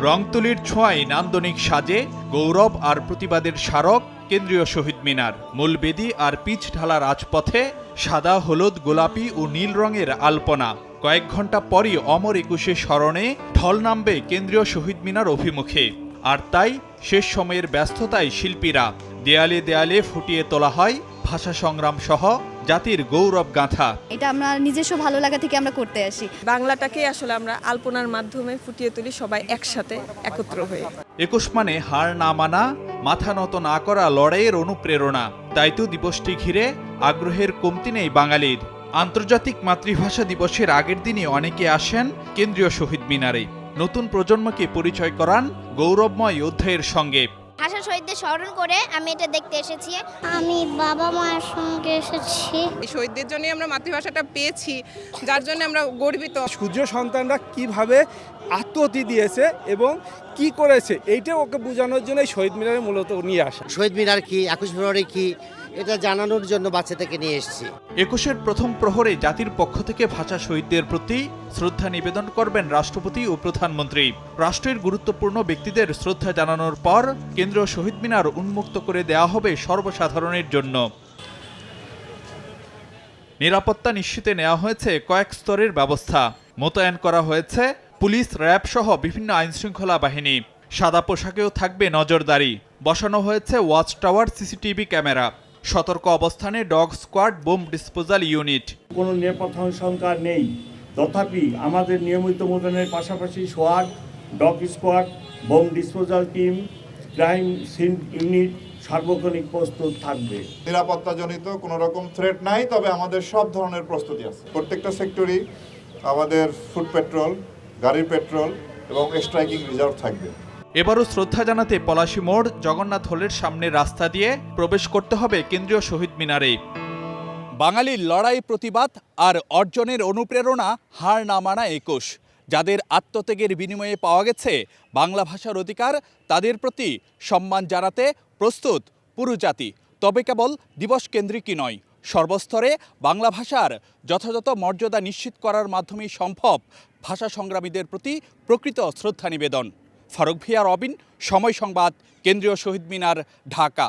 রংতুলির ছোঁয়ায় নান্দনিক সাজে গৌরব আর প্রতিবাদের স্মারক কেন্দ্রীয় শহীদ মিনার। মূল বেদি আর পিচ ঢালা রাজপথে সাদা, হলুদ, গোলাপি ও নীল রঙের আলপনা। কয়েক ঘন্টা পরই অমর একুশে স্মরণে ঢল নামবে কেন্দ্রীয় শহীদ মিনার অভিমুখে। আর তাই শেষ সময়ের ব্যস্ততায় শিল্পীরা দেয়ালে দেয়ালে ফুটিয়ে তোলা হয় ভাষা সংগ্রাম সহ জাতির গৌরব গাঁথা। এটা আমরা নিজস্ব ভালো লাগা থেকে আমরা করতে আসি। বাংলাটাকে আসলে আমরা আলপনার মাধ্যমে ফুটিয়ে তুলি, সবাই একসাথে একত্র হয়ে। ২১ মানে হার না মানা, মাথা নত না করা লড়াইয়ের অনুপ্রেরণা। তাই তো দিবসটি ঘিরে আগ্রহের কমতি নেই বাঙালির। আন্তর্জাতিক মাতৃভাষা দিবসের আগের দিনে অনেকে আসেন কেন্দ্রীয় শহীদ মিনারে। নতুন প্রজন্মকে পরিচয় করান গৌরবময় অধ্যায়ের সঙ্গে। ভাষা শহীদদের স্মরণ করে আমি এটা দেখতে এসেছি। আমি বাবা মায়ের সঙ্গে এসেছি। এই শহীদদের জন্য আমরা মাতৃভাষাটা পেয়েছি, যার জন্য আমরা গর্বিত। সূর্য সন্তানরা কিভাবে আত্মহতি দিয়েছে এবং কি করেছে এইটা ওকে বোঝানোর জন্য শহীদ মিনারে মূলত নিয়ে আসা। শহীদ মিনার কি, 21 ফেব্রুয়ারি কি, এটা জানানোর জন্য বাচ্চাদেরকে নিয়ে এসেছি। ২১-এর প্রথম প্রহরে জাতির পক্ষ থেকে ভাষা শহীদদের প্রতি শ্রদ্ধা নিবেদন করবেন রাষ্ট্রপতি ও প্রধানমন্ত্রী। রাষ্ট্রের গুরুত্বপূর্ণ ব্যক্তিদের শ্রদ্ধা জানানোর পর কেন্দ্রীয় শহীদ মিনার উন্মুক্ত করে দেওয়া হবে সর্বসাধারণের জন্য। নিরাপত্তা নিশ্চিতে নেওয়া হয়েছে কয়েক স্তরের ব্যবস্থা। মোতায়েন করা হয়েছে পুলিশ, র্যাব সহ বিভিন্ন আইনশৃঙ্খলা বাহিনী। সাদা পোশাকেও থাকবে নজরদারি। বসানো হয়েছে ওয়াচ টাওয়ার, সিসিটিভি ক্যামেরা। সতর্ক অবস্থানে dog squad, bomb disposal unit. কোনো নিরাপত্তা সংখ্যা নেই, তথাপি আমাদের নিয়মিত মোতায়েনের পাশাপাশি সোয়াট, dog squad, bomb disposal team, crime scene unit সার্বক্ষণিক প্রস্তুত থাকবে। নিরাপত্তাজনিত কোনো রকম থ্রেট নাই, তবে আমাদের সব ধরনের প্রস্তুতি আছে। প্রত্যেকটা সেক্টরই আমাদের ফুট পেট্রোল, গাড়ির পেট্রোল এবং স্ট্রাইকিং রিজার্ভ থাকবে। এবারও শ্রদ্ধা জানাতে পলাশী মোড়, জগন্নাথ হলের সামনে রাস্তা দিয়ে প্রবেশ করতে হবে কেন্দ্রীয় শহীদ মিনারে। বাঙালির লড়াই, প্রতিবাদ আর অর্জনের অনুপ্রেরণা হার না মানা ২১। যাদের আত্মত্যাগের বিনিময়ে পাওয়া গেছে বাংলা ভাষার অধিকার, তাদের প্রতি সম্মান জানাতে প্রস্তুত পুরো জাতি। তবে কেবল দিবস কেন্দ্রিকই নয়, সর্বস্তরে বাংলা ভাষার যথাযথ মর্যাদা নিশ্চিত করার মাধ্যমেই সম্ভব ভাষা সংগ্রামীদের প্রতি প্রকৃত শ্রদ্ধা নিবেদন। ফারুক ভিয়া, রবিন, সময় সংবাদ, কেন্দ্রীয় শহীদ মিনার, ঢাকা।